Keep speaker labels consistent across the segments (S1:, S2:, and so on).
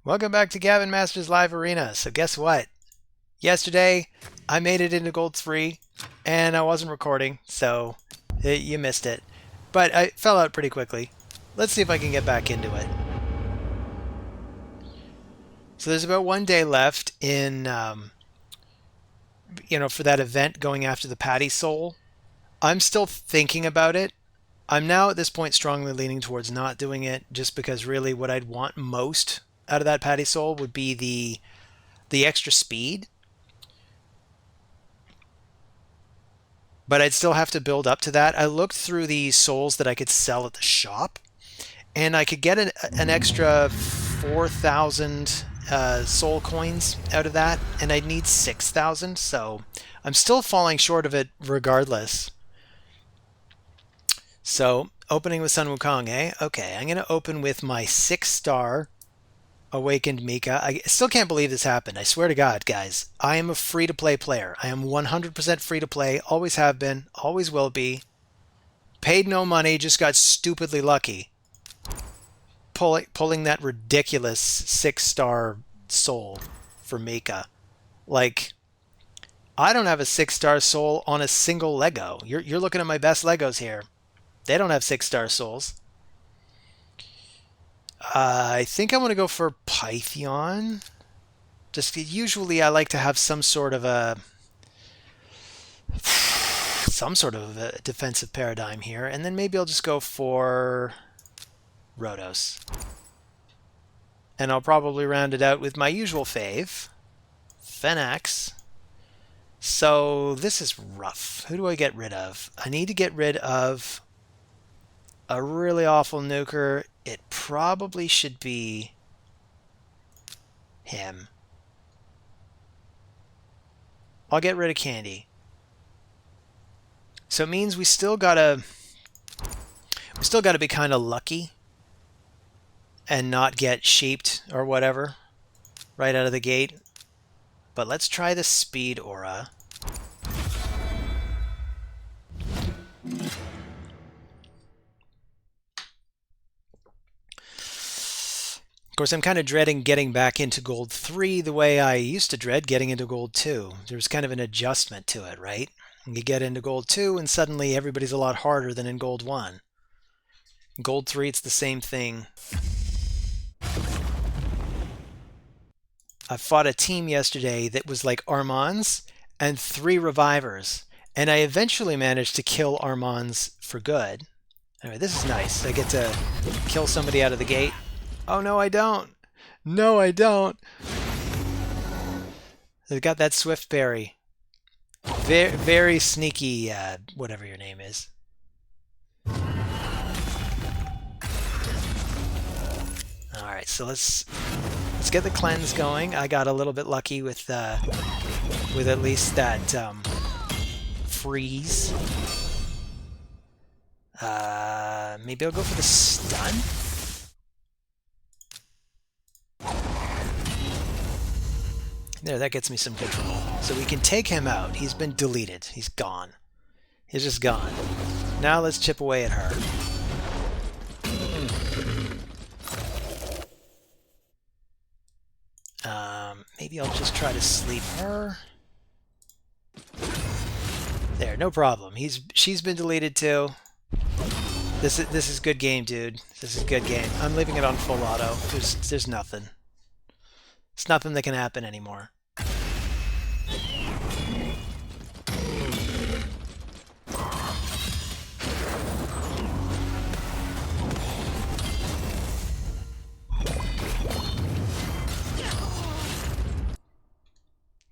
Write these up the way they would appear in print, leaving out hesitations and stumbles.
S1: Welcome back to Gavin Masters Live Arena. So guess what? Yesterday, I made it into Gold 3, and I wasn't recording, so you missed it. But I fell out pretty quickly. Let's see if I can get back into it. So there's about 1 day left in, for that event going after the Patty Soul. I'm still thinking about it. I'm now at this point strongly leaning towards not doing it, just because really what I'd want most out of that Patty Soul would be the extra speed. But I'd still have to build up to that. I looked through the souls that I could sell at the shop, and I could get an extra 4,000 soul coins out of that, and I'd need 6,000, so I'm still falling short of it regardless. So, opening with Sun Wukong, eh? Okay, I'm going to open with my 6-star Awakened Mika. I still can't believe this happened. I swear to God, guys. I am a free-to-play player. I am 100% free-to-play. Always have been. Always will be. Paid no money. Just got stupidly lucky. Pulling that ridiculous 6-star soul for Mika. Like, I don't have a 6-star soul on a single Lego. You're looking at my best Legos here. They don't have 6-star souls. I think I want to go for Python. Just usually I like to have some sort of a defensive paradigm here, and then maybe I'll just go for Rhodos. And I'll probably round it out with my usual fave, Phenax. So this is rough. Who do I get rid of? I need to get rid of a really awful nuker. It probably should be him. I'll get rid of Candy. So it means we still gotta be kind of lucky and not get sheeped or whatever right out of the gate. But let's try the speed aura. Of course, I'm kind of dreading getting back into Gold 3 the way I used to dread getting into Gold 2. There's kind of an adjustment to it, right? You get into Gold 2 and suddenly everybody's a lot harder than in Gold 1. Gold 3, it's the same thing. I fought a team yesterday that was like Armands and 3 revivers. And I eventually managed to kill Armands for good. Anyway, this is nice. I get to kill somebody out of the gate. Oh, no, I don't. No, I don't. They've got that Swift Berry. Very, very sneaky, whatever your name is. Alright, so let's get the cleanse going. I got a little bit lucky with at least that freeze. Maybe I'll go for the stun? There, that gets me some control. So we can take him out. He's been deleted. He's gone. He's just gone. Now let's chip away at her. Maybe I'll just try to sleep her. There, no problem. She's been deleted too. This is good game, dude. This is good game. I'm leaving it on full auto. There's nothing. It's nothing that can happen anymore.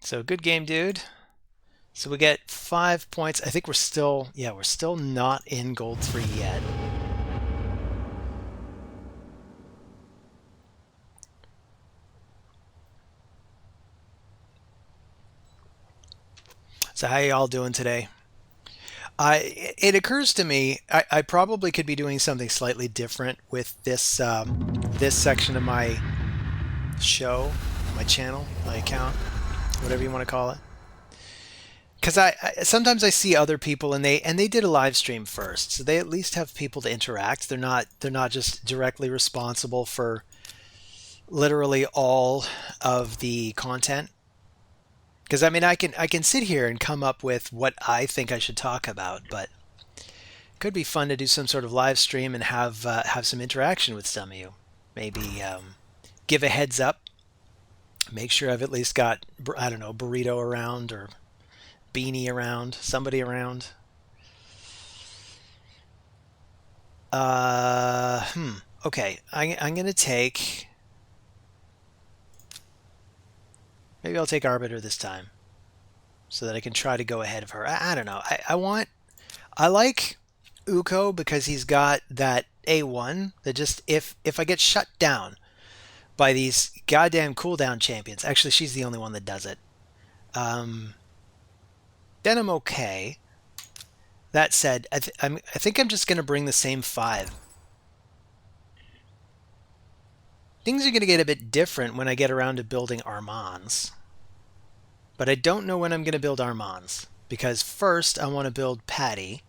S1: So good game, dude. So we get 5 points. I think we're still not in Gold 3 yet. So how y'all doing today? It occurs to me I probably could be doing something slightly different with this this section of my show, my channel, my account, whatever you want to call it. Because sometimes I see other people and they did a live stream first, so they at least have people to interact. They're not just directly responsible for literally all of the content. Because I mean, I can sit here and come up with what I think I should talk about, but it could be fun to do some sort of live stream and have some interaction with some of you. Maybe give a heads up. Make sure I've at least got, I don't know, burrito around or beanie around, somebody around. Okay, I'm gonna take. Maybe I'll take Arbiter this time, so that I can try to go ahead of her. I don't know. I like Uko because he's got that A1 that just if I get shut down by these goddamn cooldown champions. Actually, she's the only one that does it. Then I'm okay. That said, I think I'm just gonna bring the same 5. Things are gonna get a bit different when I get around to building Armands. But I don't know when I'm gonna build Armands because first I want to build Patty.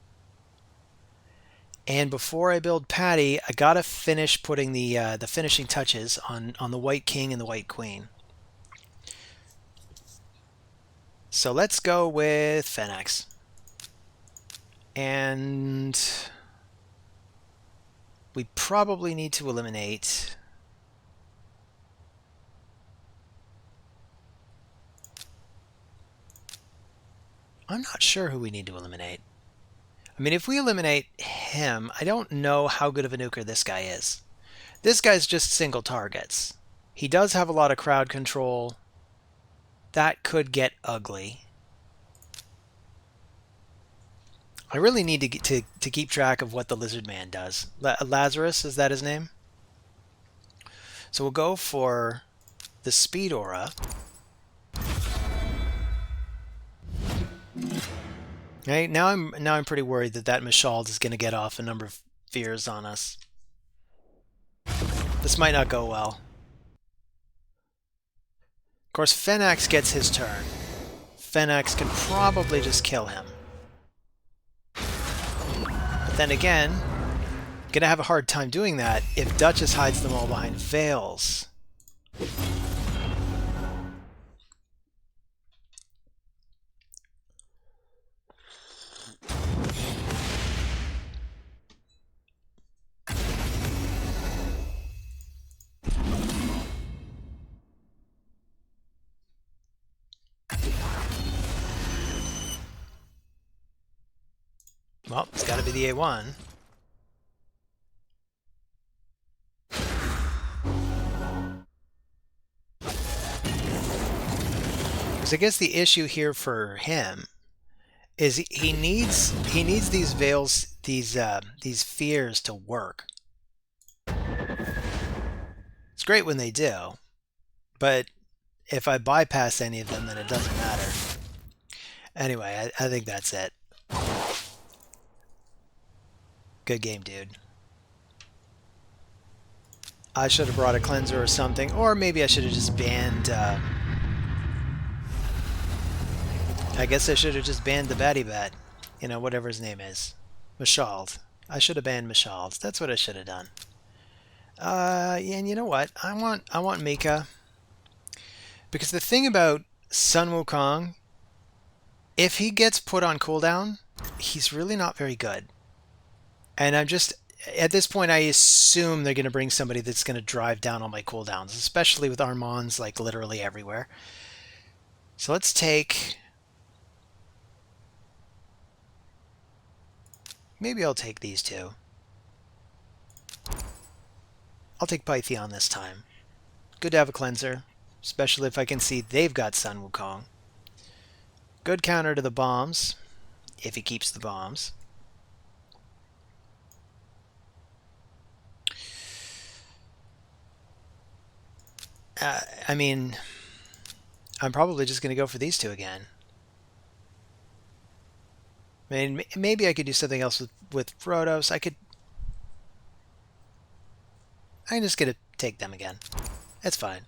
S1: And before I build Patty, I gotta finish putting the finishing touches on the White King and the White Queen. So let's go with Phoenix. And we probably need to eliminate. I'm not sure who we need to eliminate. I mean, if we eliminate him, I don't know how good of a nuker this guy is. This guy's just single targets. He does have a lot of crowd control. That could get ugly. I really need to keep track of what the Lizard Man does. Lazarus, is that his name? So we'll go for the Speed Aura. Okay, now I'm pretty worried that Mashald is going to get off a number of fears on us. This might not go well. Of course, Phenax gets his turn. Phenax can probably just kill him. But then again, I'm going to have a hard time doing that if Duchess hides them all behind veils. Well, it's got to be the A1. Because I guess the issue here for him is he needs these veils, these fears to work. It's great when they do, but if I bypass any of them, then it doesn't matter. Anyway, I think that's it. Good game, dude. I should have brought a cleanser or something, or maybe I should have just banned... I guess I should have just banned the Batty Bat. You know, whatever his name is. Mashald. I should have banned Mashald. That's what I should have done. And you know what? I want Mika. Because the thing about Sun Wukong, if he gets put on cooldown, he's really not very good. And I'm just, at this point, I assume they're going to bring somebody that's going to drive down all my cooldowns, especially with Armands like literally everywhere. So let's take... Maybe I'll take these two. I'll take Pythion this time. Good to have a cleanser, especially if I can see they've got Sun Wukong. Good counter to the bombs, if he keeps the bombs. I mean, I'm probably just going to go for these two again. I mean, maybe I could do something else with Protos. I'm just going to take them again. That's fine.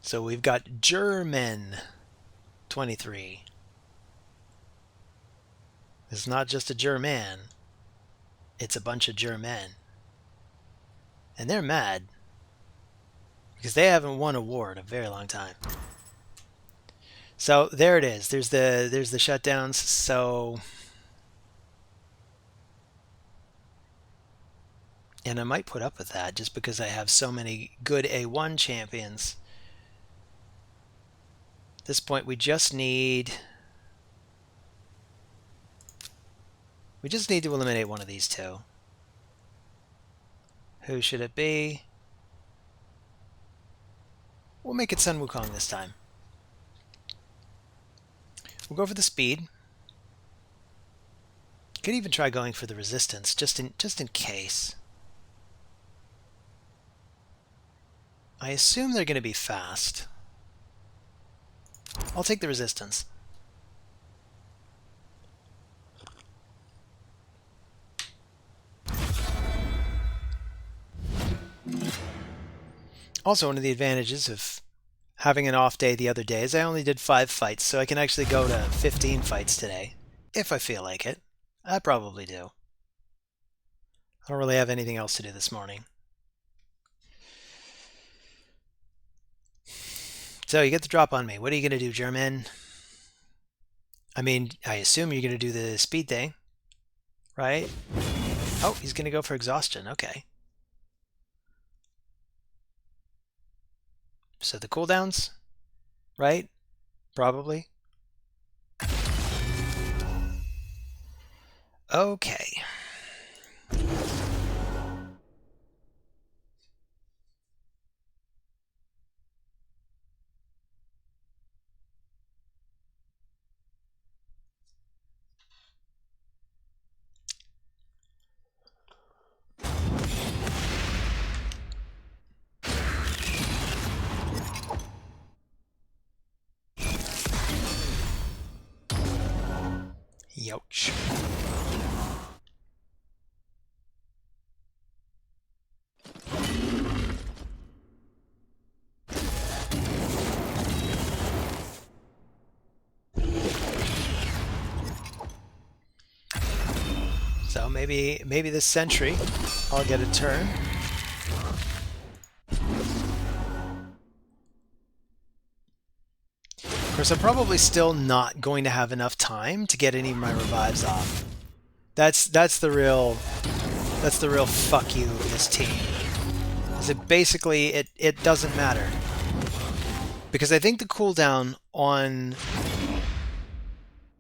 S1: So we've got German 23. It's not just a German. it's a bunch of German. And they're mad. Because they haven't won a war in a very long time. So there it is. There's the shutdowns. So, and I might put up with that just because I have so many good A1 champions. At this point, we just need to eliminate one of these two. Who should it be? We'll make it Sun Wukong this time. We'll go for the speed. Could even try going for the resistance, just in case. I assume they're going to be fast. I'll take the resistance. Also, one of the advantages of having an off day the other day is I only did 5 fights, so I can actually go to 15 fights today, if I feel like it. I probably do. I don't really have anything else to do this morning. So you get the drop on me. What are you going to do, German? I mean, I assume you're going to do the speed thing, right? Oh, he's going to go for exhaustion. Okay. So the cooldowns, right? Probably. Okay. Youch. So maybe this sentry, I'll get a turn. Of course, I'm probably still not going to have enough time to get any of my revives off. That's the real fuck you of this team. Is it basically it doesn't matter. Because I think the cooldown on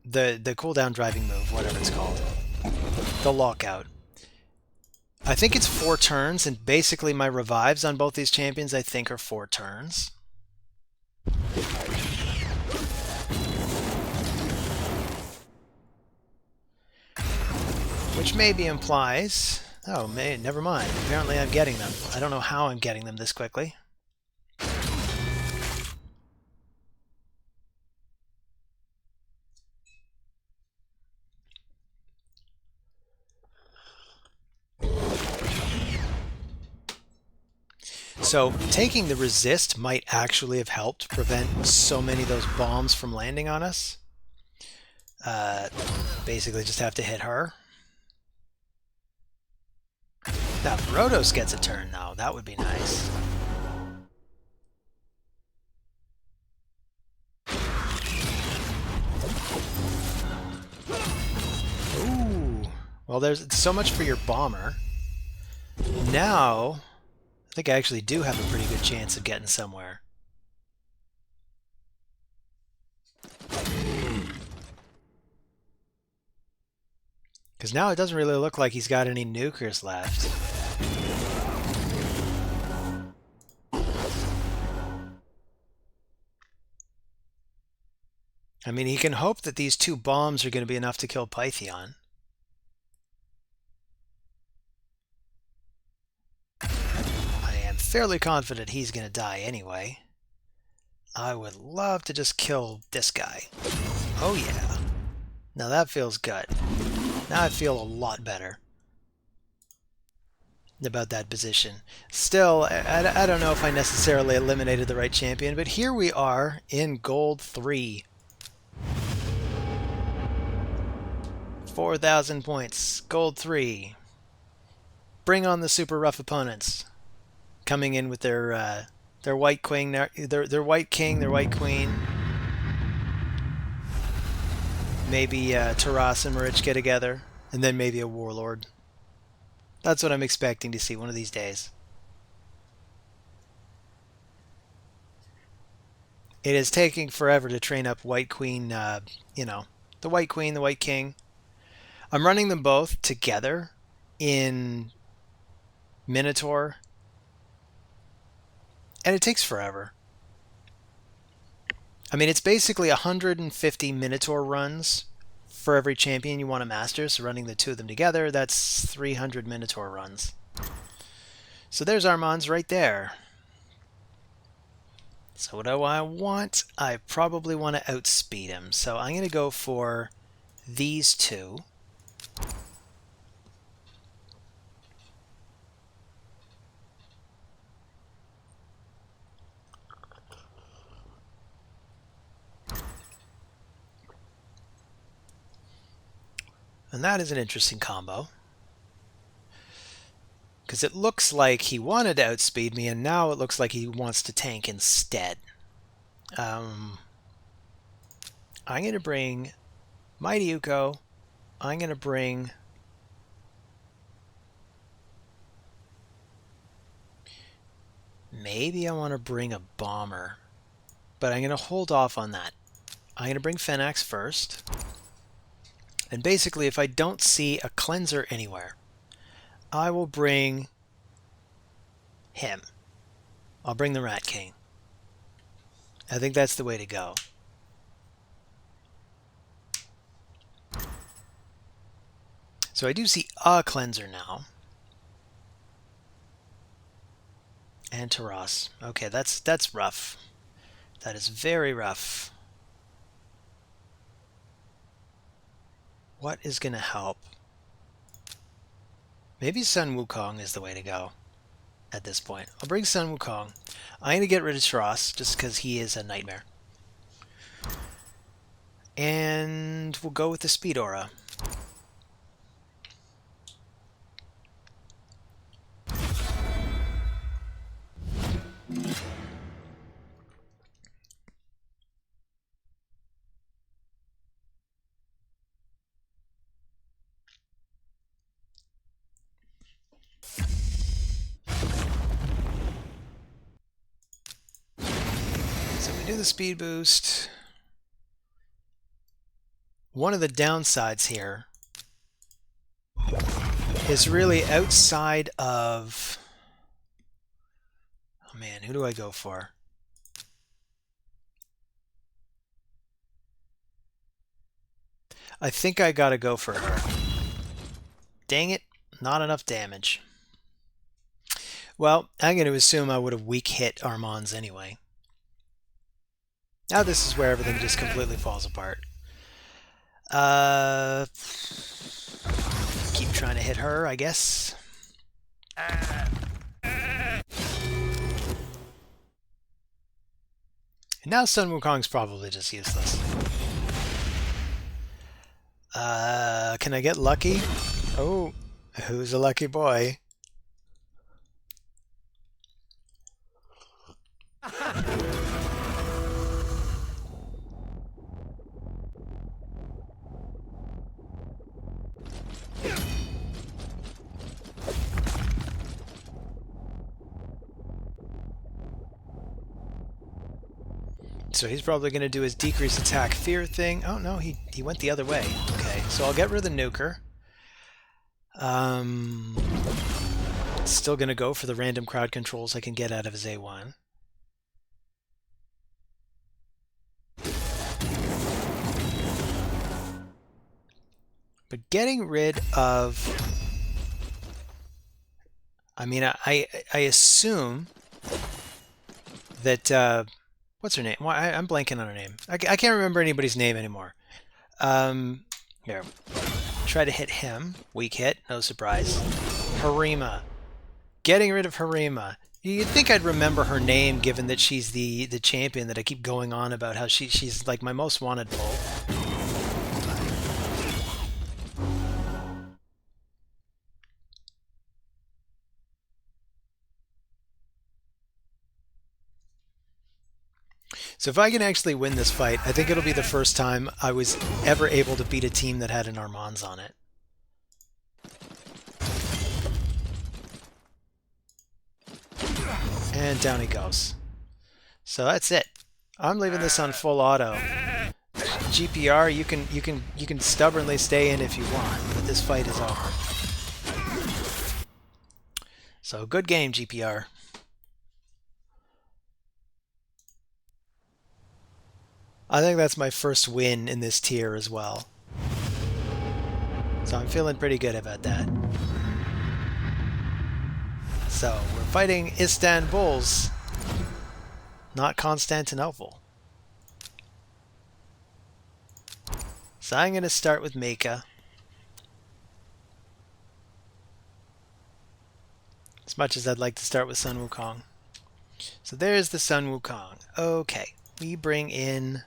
S1: the cooldown driving move, whatever it's called, the lockout, I think it's 4 turns, and basically my revives on both these champions I think are 4 turns. Which maybe implies... Oh, never mind. Apparently I'm getting them. I don't know how I'm getting them this quickly. So taking the resist might actually have helped prevent so many of those bombs from landing on us. Basically just have to hit her. Now, if Rhodos gets a turn, though, that would be nice. Ooh. Well, there's so much for your bomber. Now, I think I actually do have a pretty good chance of getting somewhere. Because now it doesn't really look like he's got any nukers left. I mean, he can hope that these 2 bombs are going to be enough to kill Pythion. I am fairly confident he's going to die anyway. I would love to just kill this guy. Oh yeah. Now that feels good. Now I feel a lot better about that position. Still, I don't know if I necessarily eliminated the right champion, but here we are in Gold 3. 4,000 points. Gold 3. bring on the super rough opponents, coming in with their white queen, their white king, their white queen. Maybe Taras and Marich get together, and then maybe a warlord. That's what I'm expecting to see one of these days. It is taking forever to train up white queen, you know, the white queen, the white king. I'm running them both together in Minotaur, and it takes forever. I mean, it's basically 150 Minotaur runs for every champion you want to master, so running the two of them together, that's 300 Minotaur runs. So there's our Mons right there. So what do I want? I probably want to outspeed him. So I'm going to go for these two. And that is an interesting combo. Because it looks like he wanted to outspeed me, and now it looks like he wants to tank instead. I'm going to bring Mighty Uko. I'm going to bring... Maybe I want to bring a bomber. But I'm going to hold off on that. I'm going to bring Fenax first. And basically, if I don't see a cleanser anywhere, I will bring him. I'll bring the Rat King. I think that's the way to go. So I do see a cleanser now. And Taras. Okay, that's rough. That is very rough. What is going to help? Maybe Sun Wukong is the way to go at this point. I'll bring Sun Wukong. I'm going to get rid of Taras just because he is a nightmare. And we'll go with the Speed Aura. Do the speed boost. One of the downsides here is really outside of... Oh man, who do I go for? I think I gotta go for her. Dang it, not enough damage. Well, I'm going to assume I would have weak hit Armands anyway. Now this is where everything just completely falls apart. Keep trying to hit her, I guess. And now Sun Wukong's probably just useless. Can I get lucky? Oh, who's a lucky boy? So he's probably going to do his decrease attack fear thing. Oh no, he went the other way. Okay, so I'll get rid of the nuker. Still going to go for the random crowd controls I can get out of his A1. But getting rid of... I mean, I assume that... what's her name? Well, I'm blanking on her name. I can't remember anybody's name anymore. Here. Try to hit him. Weak hit. No surprise. Harima. Getting rid of Harima. You'd think I'd remember her name, given that she's the champion that I keep going on about how she's like my most wanted pull. So if I can actually win this fight, I think it'll be the first time I was ever able to beat a team that had an Armands on it. And down he goes. So that's it. I'm leaving this on full auto. GPR, you can stubbornly stay in if you want, but this fight is over. So good game, GPR. I think that's my first win in this tier as well. So I'm feeling pretty good about that. So we're fighting Istanbuls, not Constantinople. So I'm going to start with Mecha. As much as I'd like to start with Sun Wukong. So there's the Sun Wukong. Okay, we bring in...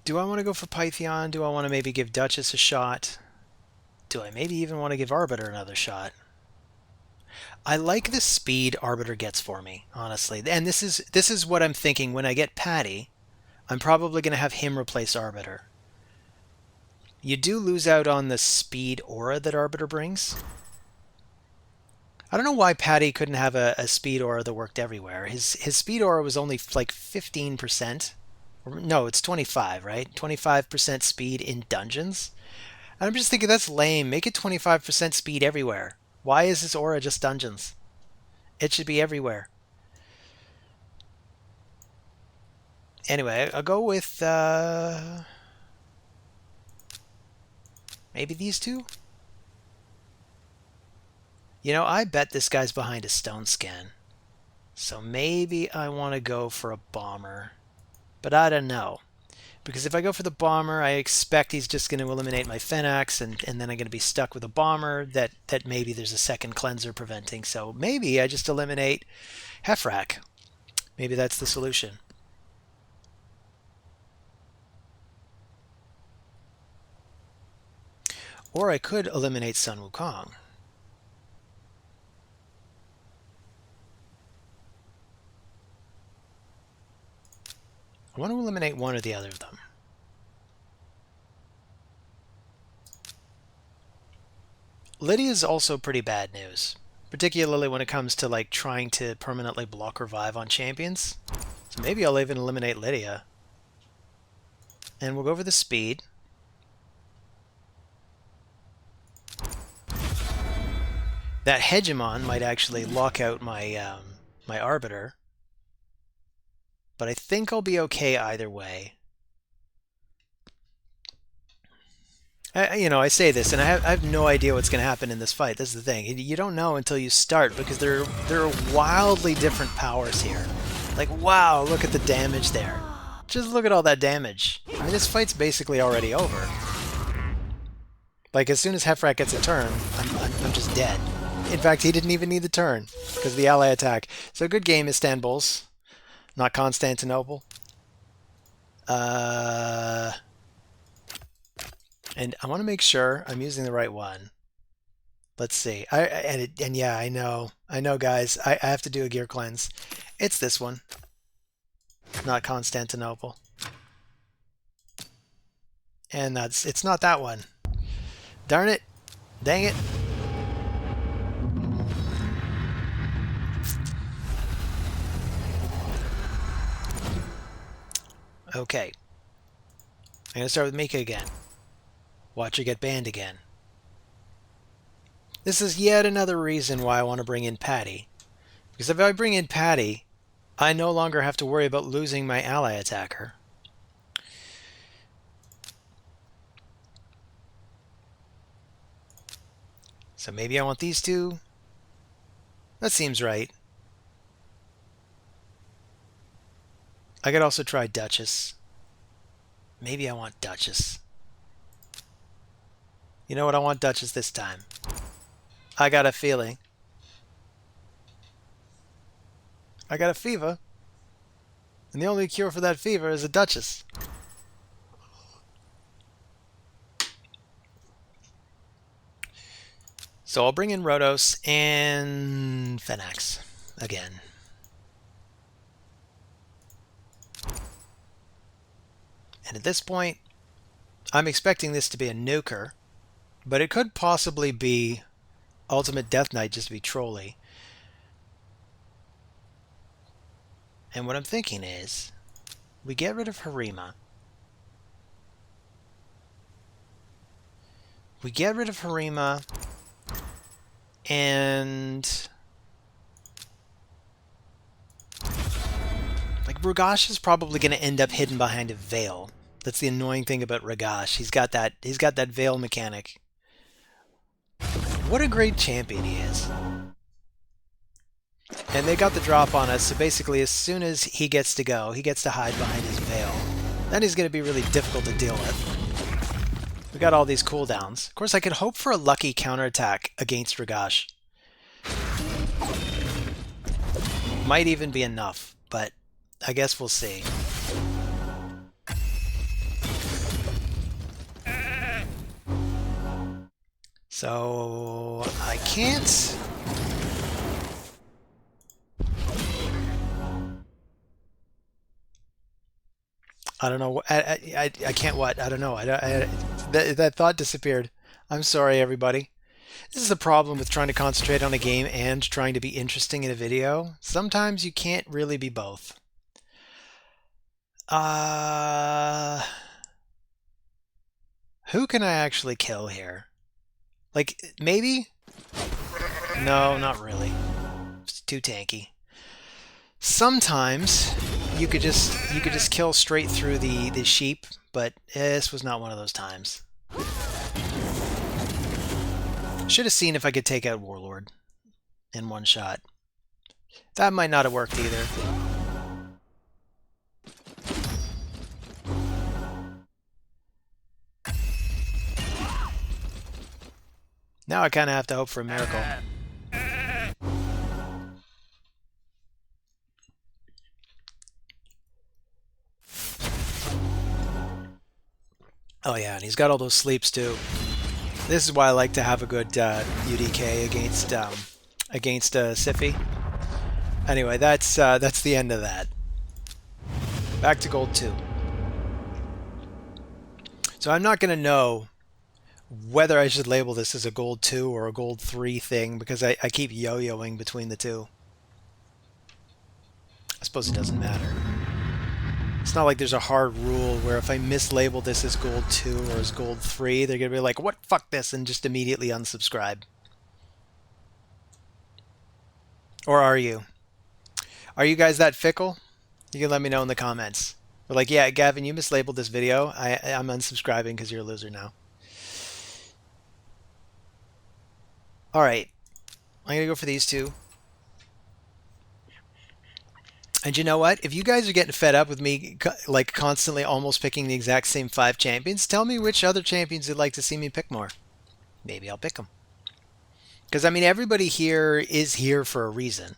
S1: Do I want to go for Pythion? Do I want to maybe give Duchess a shot? Do I maybe even want to give Arbiter another shot? I like the speed Arbiter gets for me, honestly. And this is what I'm thinking. When I get Patty, I'm probably going to have him replace Arbiter. You do lose out on the speed aura that Arbiter brings. I don't know why Patty couldn't have a speed aura that worked everywhere. His speed aura was only like 15%. No, it's 25, right? 25% speed in dungeons. And I'm just thinking that's lame. Make it 25% speed everywhere. Why is this aura just dungeons? It should be everywhere. Anyway, I'll go with maybe these two? You know, I bet this guy's behind a stone scan. So maybe I want to go for a bomber. But I don't know. Because if I go for the bomber, I expect he's just going to eliminate my Fenax, and then I'm going to be stuck with a bomber that maybe there's a second cleanser preventing. So maybe I just eliminate Hefrak. Maybe that's the solution. Or I could eliminate Sun Wukong. I want to eliminate one or the other of them. Lydia's also pretty bad news, particularly when it comes to like trying to permanently block revive on champions. So maybe I'll even eliminate Lydia. And we'll go for the speed. That Hegemon might actually lock out my my Arbiter. But I think I'll be okay either way. I say this, and I have no idea what's going to happen in this fight. This is the thing. You don't know until you start, because there are wildly different powers here. Like, wow, look at the damage there. Just look at all that damage. I mean, this fight's basically already over. Like, as soon as Hefrak gets a turn, I'm just dead. In fact, he didn't even need the turn, because of the ally attack. So good game, Istanbuls. Not Constantinople. And I want to make sure I'm using the right one. Let's see. And yeah, I know, guys. I have to do a gear cleanse. It's this one, not Constantinople. And it's not that one. Darn it! Dang it! Okay. I'm gonna start with Mika again. Watch her get banned again. This is yet another reason why I want to bring in Patty. Because if I bring in Patty, I no longer have to worry about losing my ally attacker. So maybe I want these two. That seems right. I could also try Duchess. Maybe I want Duchess. You know what? I want Duchess this time. I got a feeling. I got a fever. And the only cure for that fever is a Duchess. So I'll bring in Rhodos and Fenax again. And at this point, I'm expecting this to be a nuker, but it could possibly be Ultimate Death Knight just to be trolly. And what I'm thinking is, we get rid of Harima. We get rid of Harima, and like Ragash is probably going to end up hidden behind a veil. That's the annoying thing about Ragash. He's got that veil mechanic. What a great champion he is. And they got the drop on us, so basically as soon as he gets to go, he gets to hide behind his veil. Then he's going to be really difficult to deal with. We got all these cooldowns. Of course, I could hope for a lucky counterattack against Ragash. Might even be enough, but I guess we'll see. So I can't... I don't know. I can't what? I don't know. That thought disappeared. I'm sorry, everybody. This is the problem with trying to concentrate on a game and trying to be interesting in a video. Sometimes you can't really be both. Who can I actually kill here? Like, maybe? No, not really. It's too tanky. Sometimes you could just kill straight through the sheep, but this was not one of those times. Should have seen if I could take out Warlord in one shot. That might not have worked either. Now I kind of have to hope for a miracle. Oh yeah, and he's got all those sleeps too. This is why I like to have a good UDK against Siphi. Anyway, that's the end of that. Back to gold 2. So I'm not going to know whether I should label this as a gold 2 or a gold 3 thing because I keep yo-yoing between the two. I suppose it doesn't matter. It's not like there's a hard rule where if I mislabel this as gold 2 or as gold 3, they're going to be like, what, fuck this, and just immediately unsubscribe. Or are you? Are you guys that fickle? You can let me know in the comments. We're like, yeah, Gavin, you mislabeled this video. I'm unsubscribing because you're a loser now. Alright. I'm going to go for these two. And you know what? If you guys are getting fed up with me like constantly almost picking the exact same 5 champions, tell me which other champions you'd like to see me pick more. Maybe I'll pick them. Because, I mean, everybody here is here for a reason.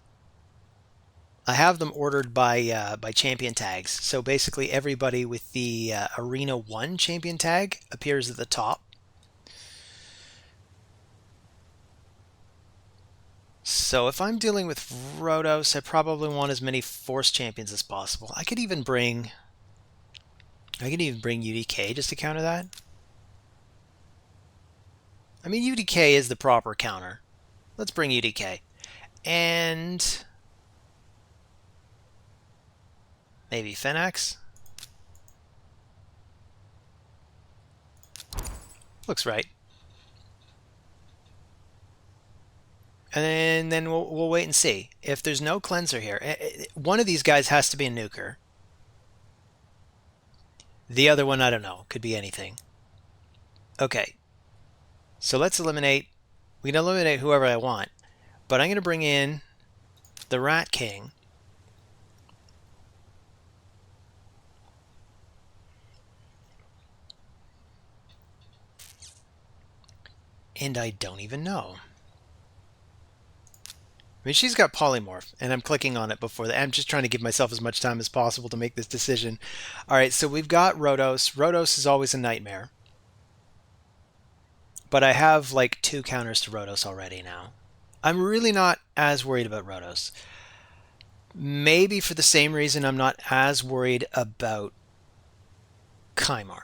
S1: I have them ordered by champion tags. So basically everybody with the Arena 1 champion tag appears at the top. So if I'm dealing with Rhodos, I probably want as many Force champions as possible. I could even bring UDK just to counter that. I mean, UDK is the proper counter. Let's bring UDK. And maybe Fenax. Looks right. And then we'll wait and see. If there's no cleanser here, one of these guys has to be a nuker. The other one, I don't know. Could be anything. Okay. So let's eliminate. We can eliminate whoever I want. But I'm going to bring in the Rat King. And I don't even know. I mean, she's got Polymorph, and I'm clicking on it before that. I'm just trying to give myself as much time as possible to make this decision. All right, so we've got Rhodos. Rhodos is always a nightmare. but I have like 2 counters to Rhodos already now. I'm really not as worried about Rhodos. Maybe for the same reason I'm not as worried about Kymar.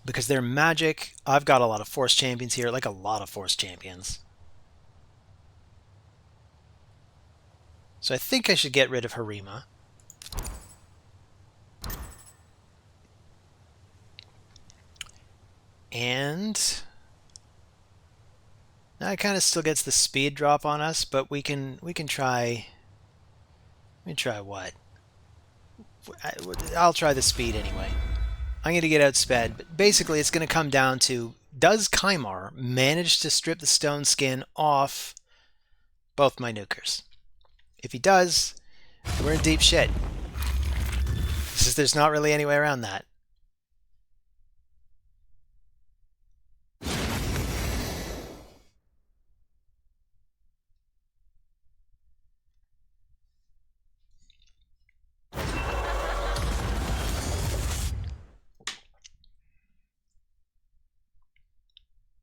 S1: Because they're magic. I've got a lot of Force champions here, like a lot of Force champions. So I think I should get rid of Harima. And that kind of still gets the speed drop on us, but we can try. Let me try what? I'll try the speed anyway. I'm going to get outsped, but basically it's going to come down to, does Kymar manage to strip the stone skin off both my nukers? If he does, we're in deep shit. There's not really any way around that.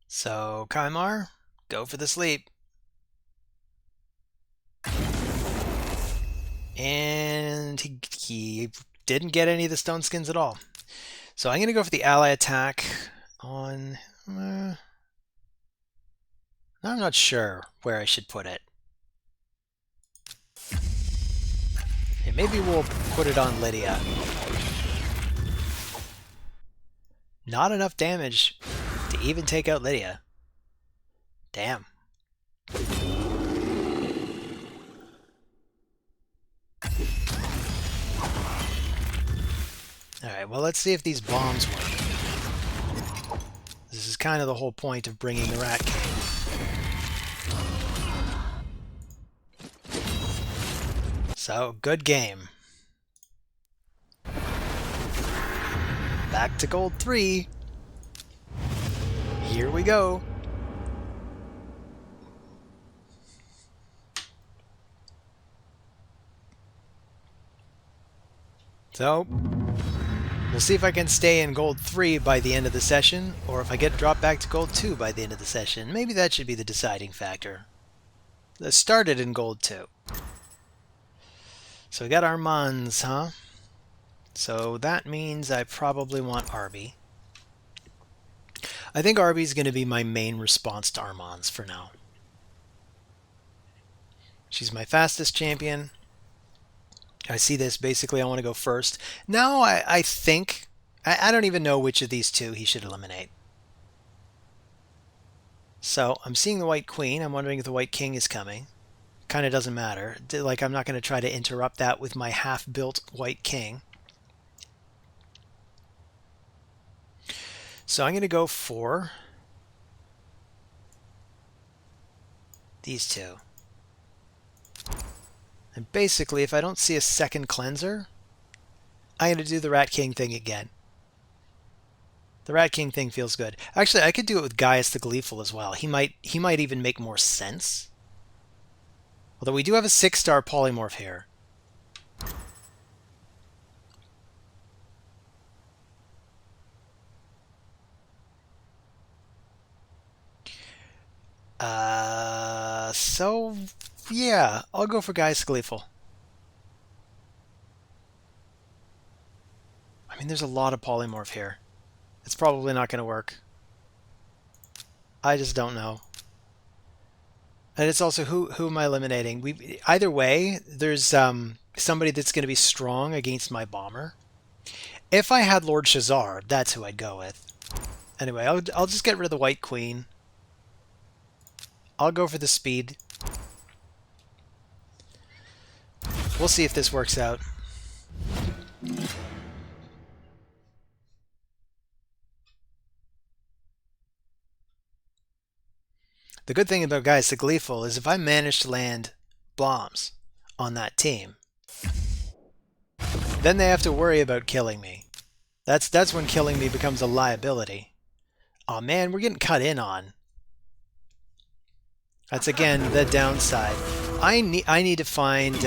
S1: So, Kymar, go for the sleep. And he didn't get any of the stone skins at all. So I'm going to go for the ally attack on... I'm not sure where I should put it. Okay, maybe we'll put it on Lydia. Not enough damage to even take out Lydia. Damn. Alright, well let's see if these bombs work. This is kind of the whole point of bringing the Rat King. So, good game. Back to gold 3. Here we go. So, we'll see if I can stay in gold 3 by the end of the session, or if I get dropped back to gold 2 by the end of the session. Maybe that should be the deciding factor. That started in gold 2. So we got Armands, huh? So that means I probably want Arby. I think Arby's going to be my main response to Armands for now. She's my fastest champion. I see this. Basically, I want to go first. Now I think... I don't even know which of these two he should eliminate. So I'm seeing the White Queen. I'm wondering if the White King is coming. Kind of doesn't matter. Like, I'm not going to try to interrupt that with my half-built White King. So I'm going to go for these two. And basically, if I don't see a second cleanser, I'm going to do the Rat King thing again. The Rat King thing feels good. Actually, I could do it with Gaius the Gleeful as well. He might even make more sense. Although we do have a 6-star polymorph here. So, yeah, I'll go for Gaius Gleeful. I mean, there's a lot of polymorph here. It's probably not going to work. I just don't know. And it's also, who am I eliminating? Either way, there's somebody that's going to be strong against my bomber. If I had Lord Shazar, that's who I'd go with. Anyway, I'll just get rid of the White Queen. I'll go for the speed. We'll see if this works out. The good thing about Gaius the Gleeful is if I manage to land bombs on that team, then they have to worry about killing me. That's when killing me becomes a liability. Oh man, we're getting cut in on. That's again the downside. I need to find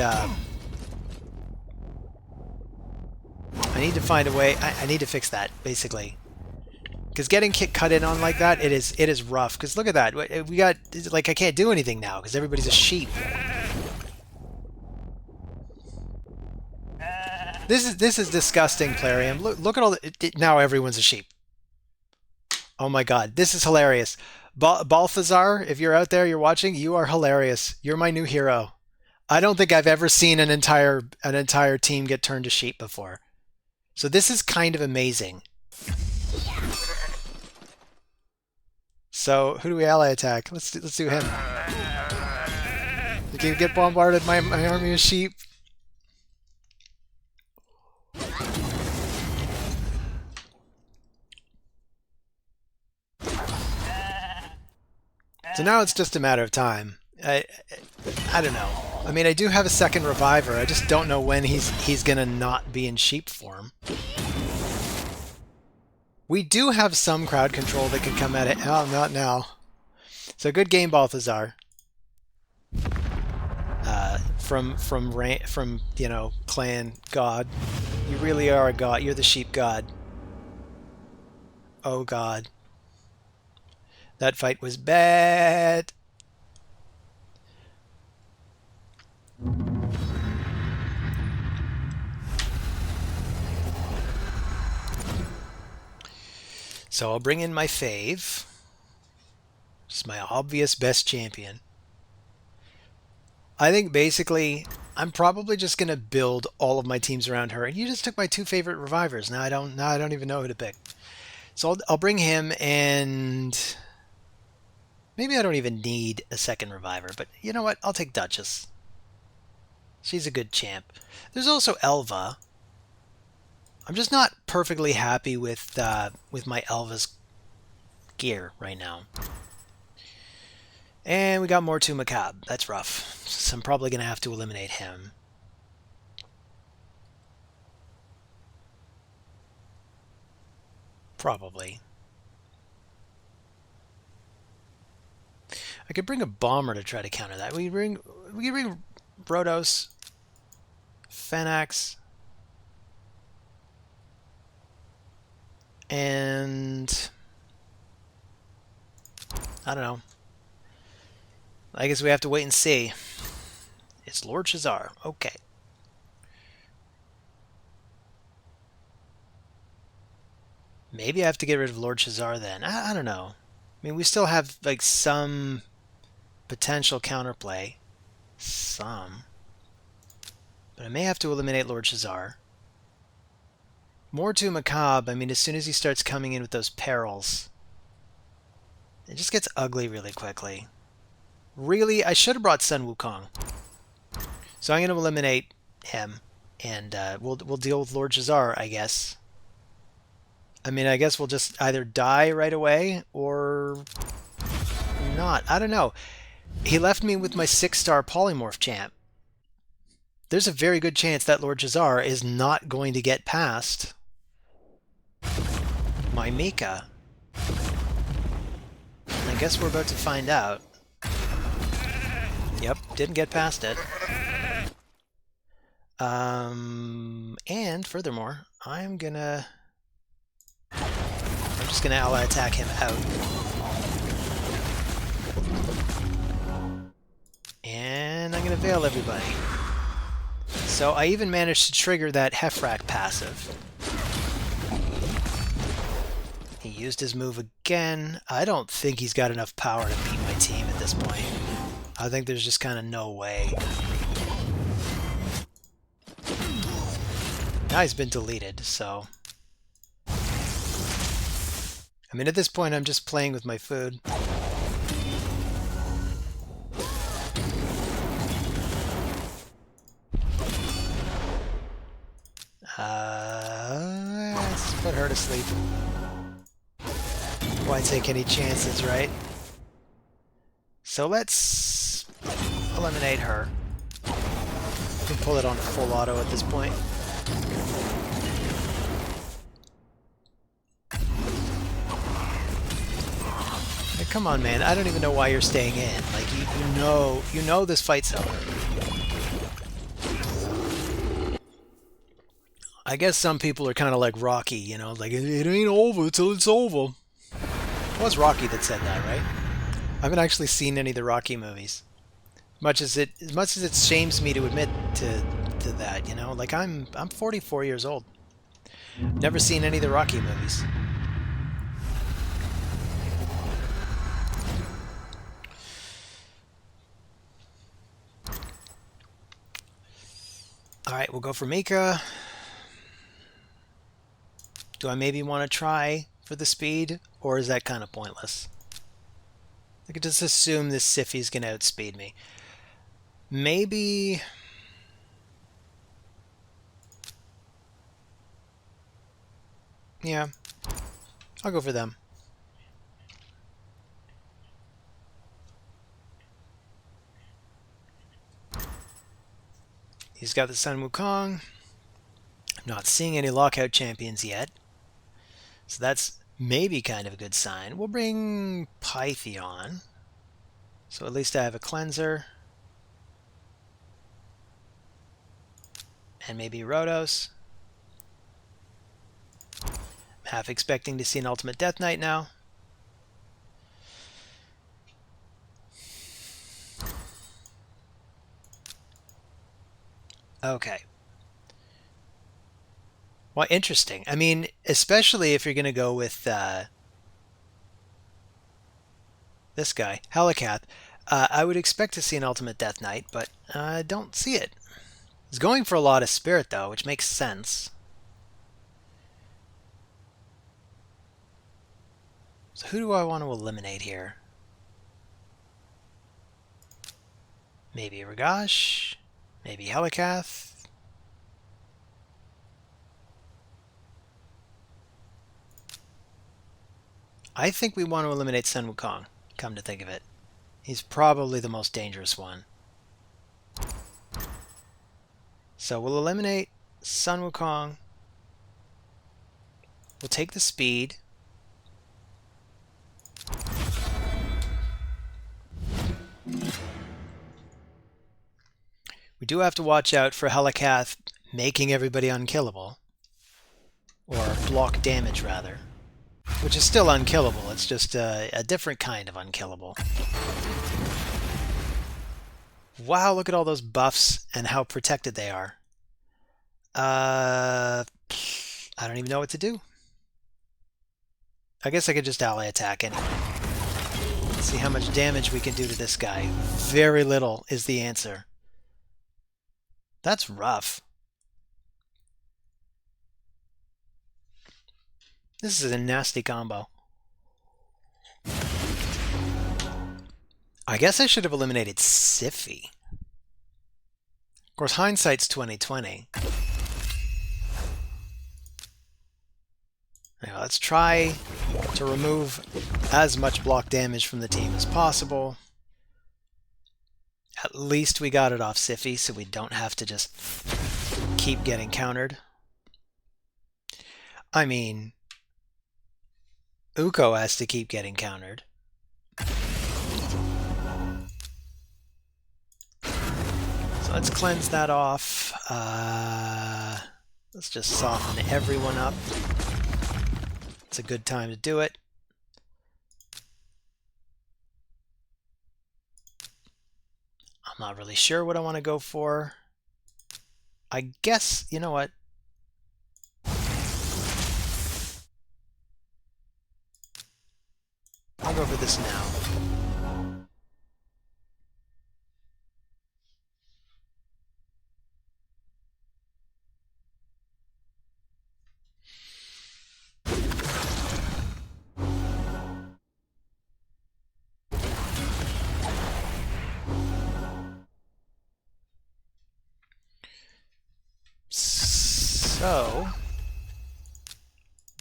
S1: I need to find a way. I need to fix that, basically. Because getting cut in on like that, it is rough. Because look at that. We got, like, I can't do anything now because everybody's a sheep. This is disgusting, Plarium. Look at all the... Now everyone's a sheep. Oh my god, this is hilarious. Balthazar, if you're out there, you're watching, you are hilarious. You're my new hero. I don't think I've ever seen an entire team get turned to sheep before. So this is kind of amazing. So who do we ally attack? Let's do him. You can get bombarded by my army of sheep. So now it's just a matter of time. I don't know. I mean, I do have a second reviver. I just don't know when he's gonna not be in sheep form. We do have some crowd control that can come at it. Oh, not now. So good game, Balthazar. From you know, clan god. You really are a god. You're the sheep god. Oh god. That fight was bad. So I'll bring in my fave. It's my obvious best champion. I think basically I'm probably just gonna build all of my teams around her. And you just took my two favorite revivers. Now I don't even know who to pick. So I'll bring him, and maybe I don't even need a second reviver. But you know what? I'll take Duchess. She's a good champ. There's also Elva. I'm just not perfectly happy with my Elva's gear right now. And we got more to Macabre. That's rough. So I'm probably going to have to eliminate him. Probably. I could bring a bomber to try to counter that. We could bring Rhodos, Fenax, and I don't know. I guess we have to wait and see. It's Lord Shazar. Okay. Maybe I have to get rid of Lord Shazar then. I don't know. I mean, we still have like some potential counterplay. Some. But I may have to eliminate Lord Shazar. More to Macabre. I mean, as soon as he starts coming in with those perils, it just gets ugly really quickly. Really, I should have brought Sun Wukong. So I'm going to eliminate him, and we'll deal with Lord Shazar, I guess. I mean, I guess we'll just either die right away or not. I don't know. He left me with my 6-star Polymorph champ. There's a very good chance that Lord Shazar is not going to get past my Mika. I guess we're about to find out. Yep, didn't get past it. And furthermore, I'm just gonna ally attack him out. And I'm gonna veil everybody. So I even managed to trigger that Hefrak passive. He used his move again. I don't think he's got enough power to beat my team at this point. I think there's just kind of no way. Now he's been deleted, so... I mean, at this point, I'm just playing with my food. Let's put her to sleep. Why take any chances, right? So let's eliminate her. We can pull it on full auto at this point. Hey, come on, man. I don't even know why you're staying in. Like, you know this fight's over. I guess some people are kind of like Rocky, you know, like, it ain't over till it's over. It was Rocky that said that, right? I haven't actually seen any of the Rocky movies. As much as it shames me to admit to that, you know, like I'm 44 years old. Never seen any of the Rocky movies. Alright, we'll go for Mika. Do I maybe want to try for the speed, or is that kind of pointless? I could just assume this Siffy's going to outspeed me. Maybe... yeah, I'll go for them. He's got the Sun Wukong. I'm not seeing any lockout champions yet. So that's maybe kind of a good sign. We'll bring Pythion. So at least I have a cleanser. And maybe Rhodos. I'm half expecting to see an Ultimate Death Knight now. Okay. Well, interesting. I mean, especially if you're going to go with this guy, Helikath. I would expect to see an Ultimate Death Knight, but I don't see it. He's going for a lot of Spirit, though, which makes sense. So who do I want to eliminate here? Maybe Ragash? Maybe Helikath? I think we want to eliminate Sun Wukong, come to think of it. He's probably the most dangerous one. So we'll eliminate Sun Wukong. We'll take the speed. We do have to watch out for Helikath making everybody unkillable. Or block damage, rather. Which is still unkillable, it's just a different kind of unkillable. Wow, look at all those buffs and how protected they are. I don't even know what to do. I guess I could just ally attack anyway. Let's see how much damage we can do to this guy. Very little is the answer. That's rough. This is a nasty combo. I guess I should have eliminated Siffy. Of course, hindsight's 20/20. Now, let's try to remove as much block damage from the team as possible. At least we got it off Siffy, so we don't have to just keep getting countered. I mean, Uko has to keep getting countered. So let's cleanse that off. Let's just soften everyone up. It's a good time to do it. I'm not really sure what I want to go for. I guess, you know what? I'll go for this now. So,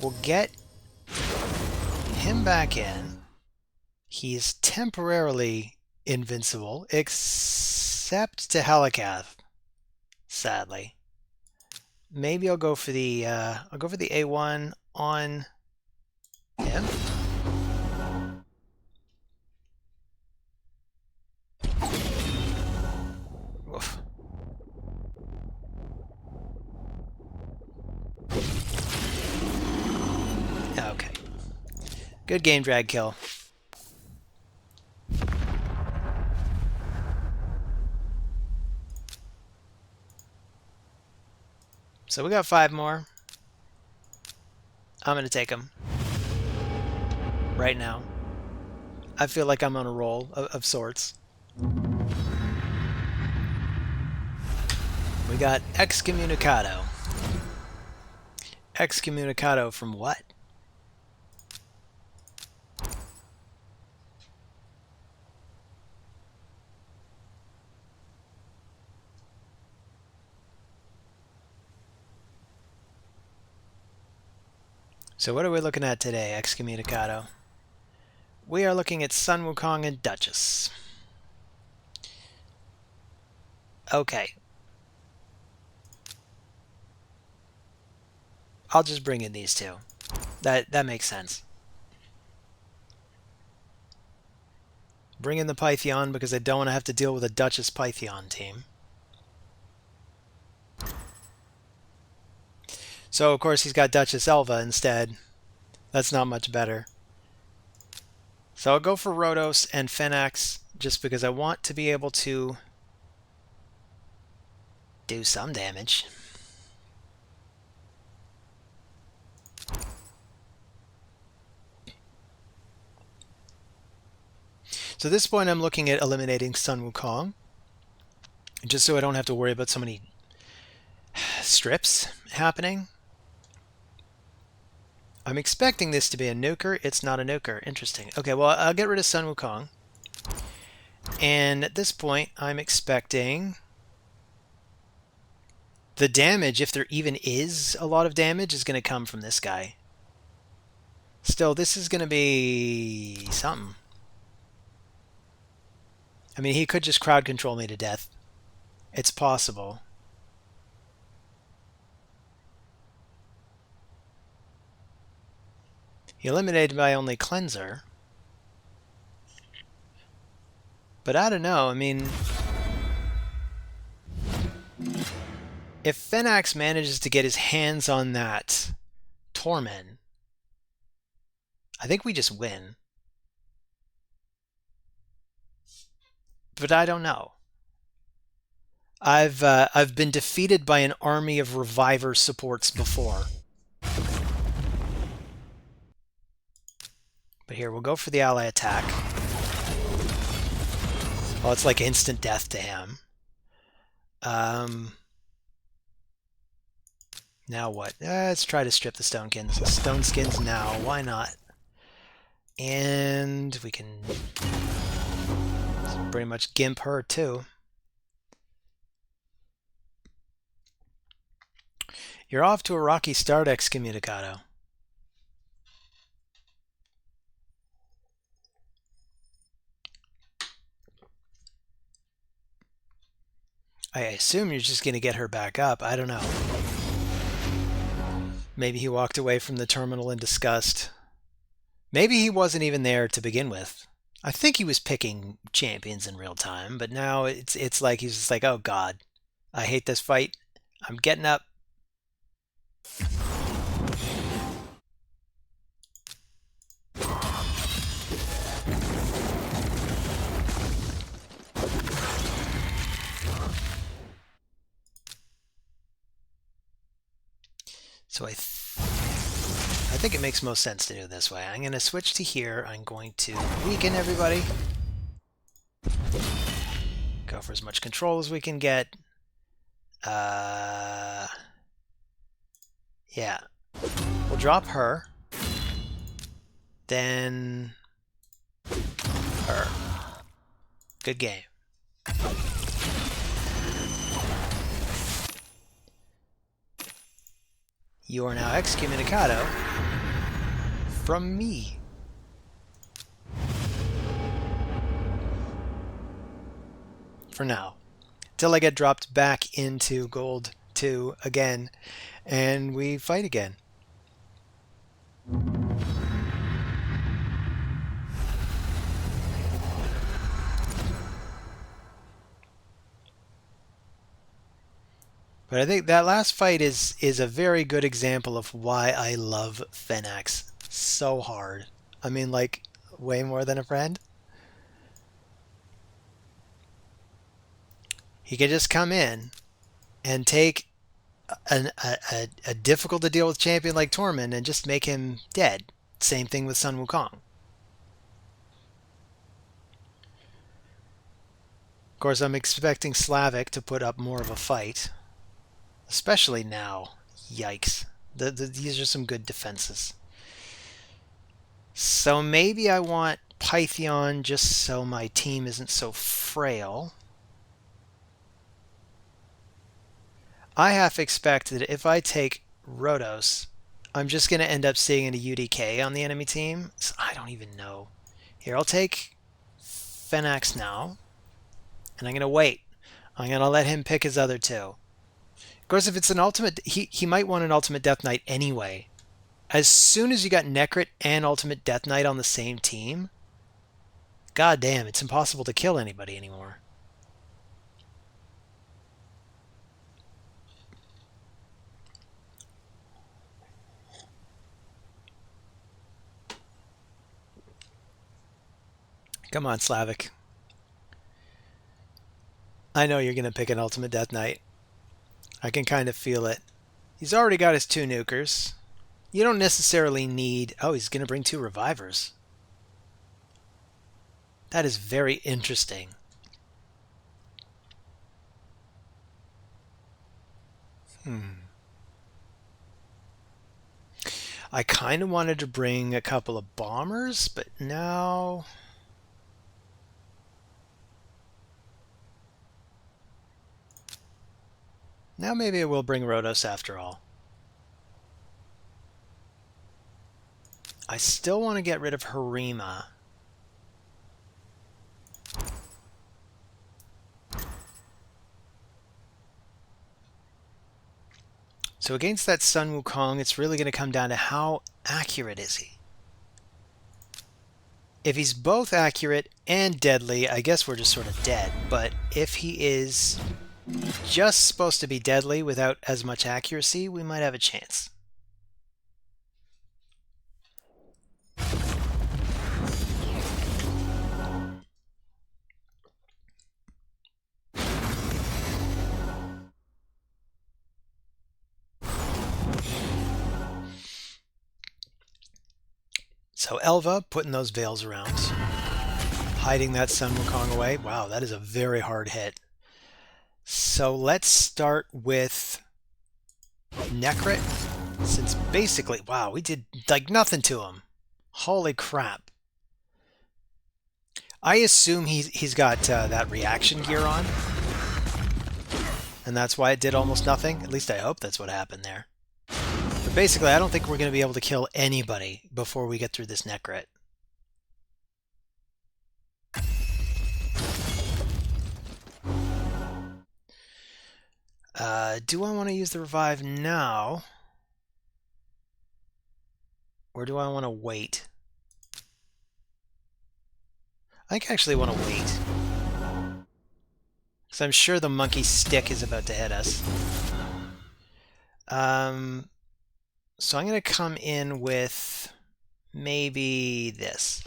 S1: we'll get him back in. He's temporarily invincible, except to Helikath, sadly. Maybe I'll go for the A1 on him. Oof. Okay. Good game drag kill. So we got 5 more. I'm going to take them. Right now. I feel like I'm on a roll of sorts. We got Excommunicado. Excommunicado from what? So what are we looking at today, Excommunicado? We are looking at Sun Wukong and Duchess. Okay. I'll just bring in these two. That makes sense. Bring in the Pythion because I don't want to have to deal with a Duchess Pythion team. So, of course, he's got Duchess Elva instead. That's not much better. So I'll go for Rhodos and Phenax just because I want to be able to do some damage. So at this point I'm looking at eliminating Sun Wukong, just so I don't have to worry about so many strips happening. I'm expecting this to be a nuker. It's not a nuker. Interesting. Okay, well, I'll get rid of Sun Wukong. And at this point, I'm expecting the damage, if there even is a lot of damage, is going to come from this guy. Still, this is going to be something. I mean, he could just crowd control me to death. It's possible. He eliminated my only cleanser. But I don't know, I mean... If Phenax manages to get his hands on that Torment, I think we just win. But I don't know. I've been defeated by an army of Reviver supports before. But here, we'll go for the ally attack. Well, it's like instant death to him. Now what? Let's try to strip the stone skins now. Why not? And we can pretty much gimp her too. You're off to a rocky start, Excommunicado. I assume you're just going to get her back up. I don't know. Maybe he walked away from the terminal in disgust. Maybe he wasn't even there to begin with. I think he was picking champions in real time, but now it's like he's just like, oh god, I hate this fight. I'm getting up. So I think it makes most sense to do it this way. I'm going to switch to here. I'm going to weaken everybody. Go for as much control as we can get. Yeah. We'll drop her. Then her. Good game. You are now excommunicado from me. For now. Till I get dropped back into gold 2 again, and we fight again. But I think that last fight is a very good example of why I love Phenax so hard. I mean, like, way more than a friend. He could just come in and take a difficult to deal with champion like Tormund and just make him dead. Same thing with Sun Wukong. Of course, I'm expecting Slavic to put up more of a fight, especially now. Yikes. These are some good defenses. So maybe I want Pythion just so my team isn't so frail. I half expect that if I take Rhodos, I'm just going to end up seeing a UDK on the enemy team. So I don't even know. Here, I'll take Fenax now, and I'm going to wait. I'm going to let him pick his other two. Of course, if it's an ultimate, he might want an ultimate Death Knight anyway. As soon as you got Necrit and ultimate Death Knight on the same team, god damn, it's impossible to kill anybody anymore. Come on, Slavic. I know you're going to pick an ultimate Death Knight. I can kind of feel it. He's already got his 2 nukers. You don't necessarily need... Oh, he's going to bring 2 revivers. That is very interesting. I kind of wanted to bring a couple of bombers, but now... Now maybe I will bring Rhodos after all. I still want to get rid of Harima. So against that Sun Wukong, it's really going to come down to how accurate is he. If he's both accurate and deadly, I guess we're just sort of dead. But if he is just supposed to be deadly without as much accuracy, we might have a chance. So Elva putting those veils around, hiding that Sun Wukong away. Wow, that is a very hard hit. So let's start with Necrit, since basically, wow, we did like nothing to him. Holy crap. I assume he's got that reaction gear on, and that's why it did almost nothing. At least I hope that's what happened there. But basically, I don't think we're going to be able to kill anybody before we get through this Necrit. Do I want to use the revive now? Or do I want to wait? I think I actually want to wait. Because I'm sure the monkey stick is about to hit us. So I'm going to come in with maybe this.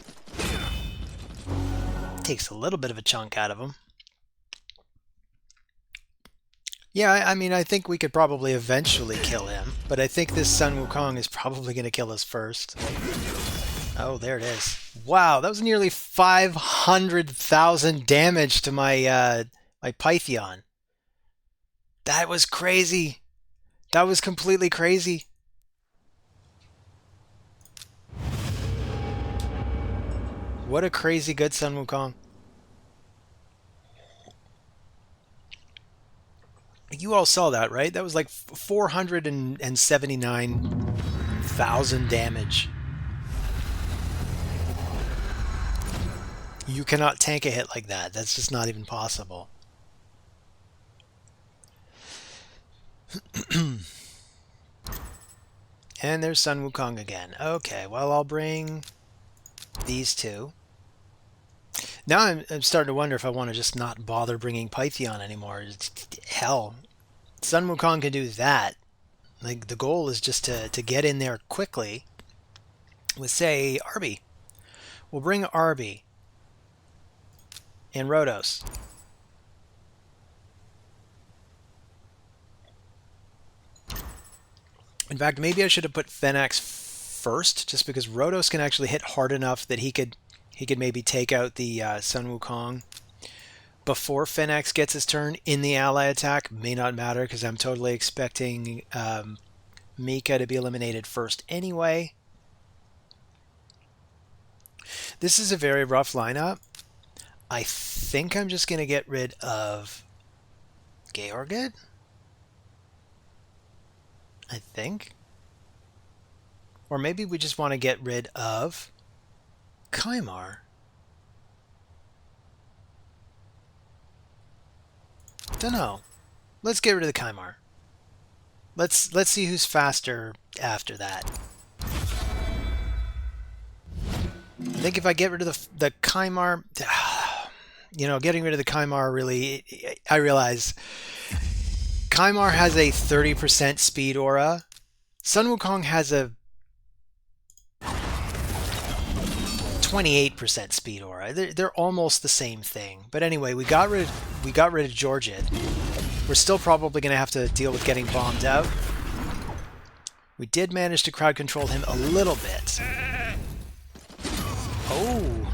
S1: Takes a little bit of a chunk out of him. Yeah, I mean, I think we could probably eventually kill him, but I think this Sun Wukong is probably going to kill us first. Oh, there it is. Wow, that was nearly 500,000 damage to my my Pythion. That was crazy. That was completely crazy. What a crazy good Sun Wukong. You all saw that, right? That was like 479,000 damage. You cannot tank a hit like that. That's just not even possible. And there's Sun Wukong again. Okay, well, I'll bring these 2. Now I'm starting to wonder if I want to just not bother bringing Pythion anymore. Hell, Sun Wukong can do that. Like, the goal is just to get in there quickly with, say, Arby. We'll bring Arby and Rhodos. In fact, maybe I should have put Fenax first, just because Rhodos can actually hit hard enough that he could maybe take out the Sun Wukong before Fenax gets his turn in the ally attack. May not matter because I'm totally expecting Mika to be eliminated first anyway. This is a very rough lineup. I think I'm just going to get rid of Georgid. I think. Or maybe we just want to get rid of Kymar. Dunno. Let's get rid of the Kymar. Let's see who's faster after that. I think if I get rid of the Kymar, you know, getting rid of the Kymar really, I realize Kymar has a 30% speed aura. Sun Wukong has a 28% speed aura. They're almost the same thing. But anyway, we got rid of Georgid. We're still probably going to have to deal with getting bombed out. We did manage to crowd control him a little bit. Oh,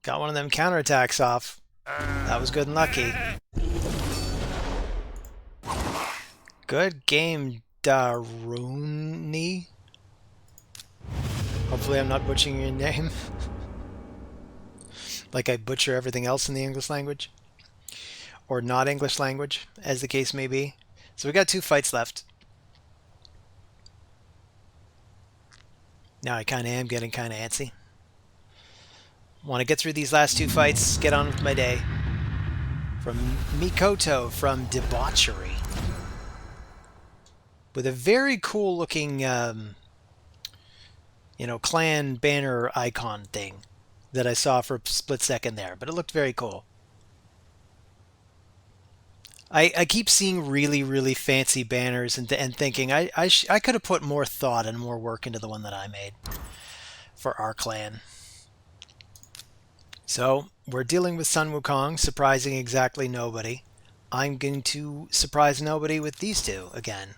S1: got one of them counterattacks off. That was good and lucky. Good game, Daruni. Hopefully I'm not butchering your name. Like I butcher everything else in the English language. Or not English language, as the case may be. So we got 2 fights left. Now I kind of am getting kind of antsy. Want to get through these last 2 fights, get on with my day. From Mikoto from Debauchery. With a very cool looking, you know, clan banner icon thing that I saw for a split second there. But it looked very cool. I keep seeing really, really fancy banners and thinking I could have put more thought and more work into the one that I made for our clan. So, we're dealing with Sun Wukong, surprising exactly nobody. I'm going to surprise nobody with these 2 again.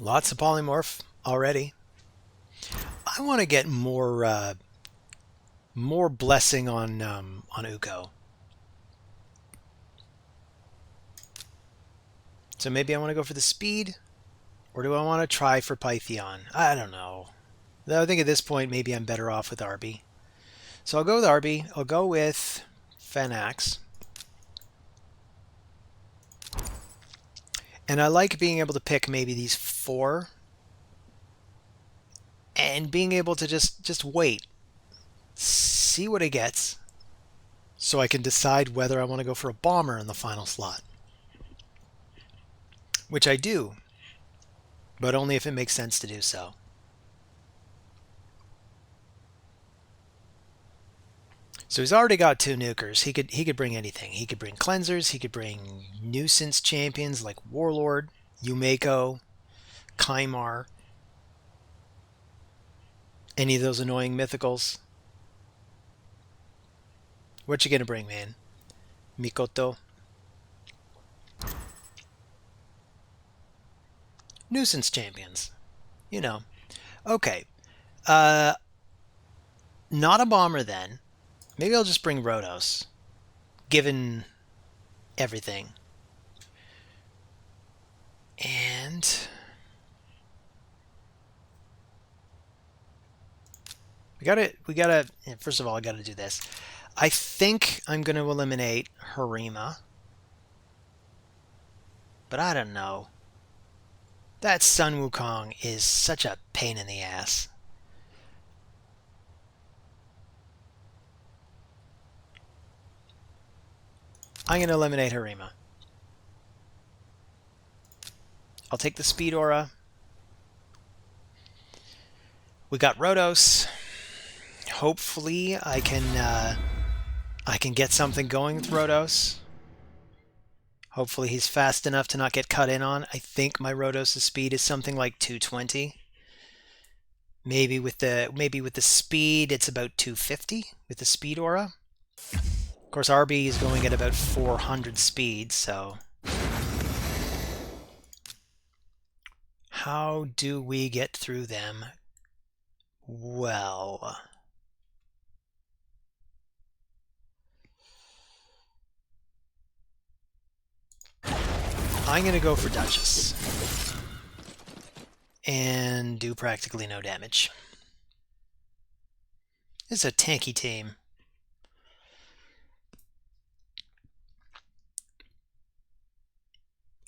S1: Lots of polymorph already. I want to get more blessing on Uko. So maybe I want to go for the speed, or do I want to try for Pythion? I don't know. I think at this point maybe I'm better off with Arby. So I'll go with Arby. I'll go with Fenax. And I like being able to pick maybe these 4 and being able to just wait, see what it gets, so I can decide whether I want to go for a bomber in the final slot. Which I do, but only if it makes sense to do so. So he's already got 2 nukers. He could bring anything. He could bring cleansers. He could bring nuisance champions like Warlord, Yumeko, Kymar, any of those annoying mythicals. What you gonna bring, man? Mikoto. Nuisance champions. You know. Okay. Not a bomber then. Maybe I'll just bring Rhodos, given everything. And we gotta, first of all, I gotta do this. I think I'm gonna eliminate Harima. But I don't know. That Sun Wukong is such a pain in the ass. I'm going to eliminate Harima. I'll take the speed aura. We got Rhodos. Hopefully I can I can get something going with Rhodos. Hopefully he's fast enough to not get cut in on. I think my Rhodos' speed is something like 220. Maybe with the speed it's about 250 with the speed aura. Of course RB is going at about 400 speed, so how do we get through them? Well, I'm going to go for Duchess and do practically no damage. It's a tanky team.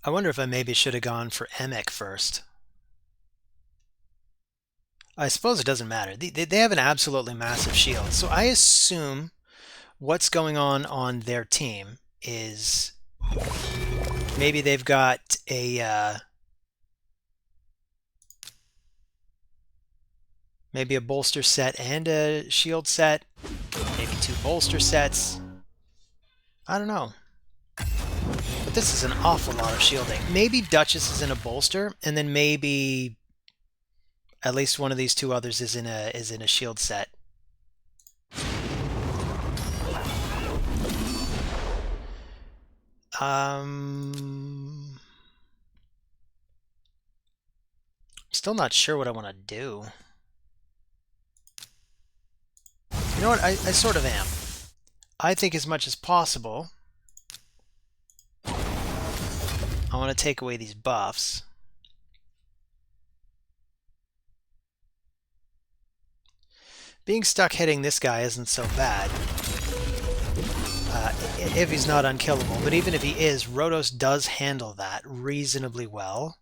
S1: I wonder if I maybe should have gone for Emek first. I suppose it doesn't matter. They have an absolutely massive shield, so I assume what's going on their team is maybe they've got a maybe a bolster set and a shield set, maybe 2 bolster sets. I don't know. But this is an awful lot of shielding. Maybe Duchess is in a bolster, and then maybe at least one of these 2 others is in a shield set. Still not sure what I want to do. You know what? I sort of am. I think as much as possible I want to take away these buffs. Being stuck hitting this guy isn't so bad. If he's not unkillable. But even if he is, Rhodos does handle that reasonably well.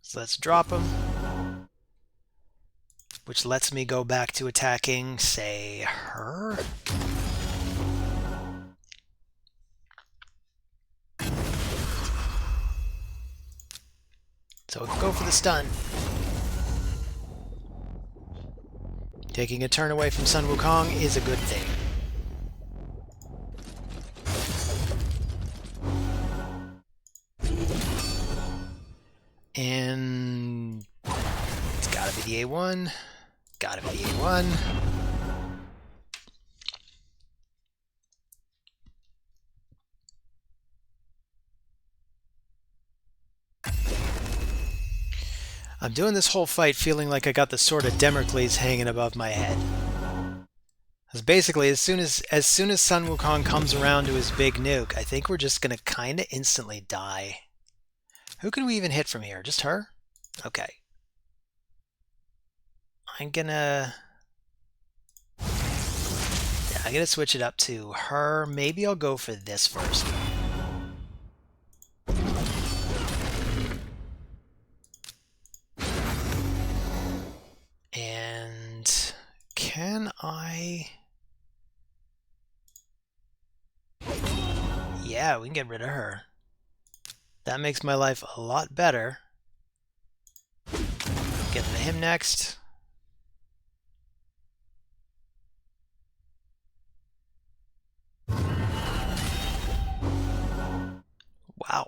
S1: So let's drop him. Which lets me go back to attacking, say, her? So go for the stun. Taking a turn away from Sun Wukong is a good thing. And it's gotta be the A1. Gotta be the A1. I'm doing this whole fight feeling like I got the sword of Damocles hanging above my head. Because basically, as soon as Sun Wukong comes around to his big nuke, I think we're just gonna kind of instantly die. Who can we even hit from here? Just her? Okay. I'm gonna switch it up to her. Maybe I'll go for this first. And can I... Yeah, we can get rid of her. That makes my life a lot better. Get to him next. Wow.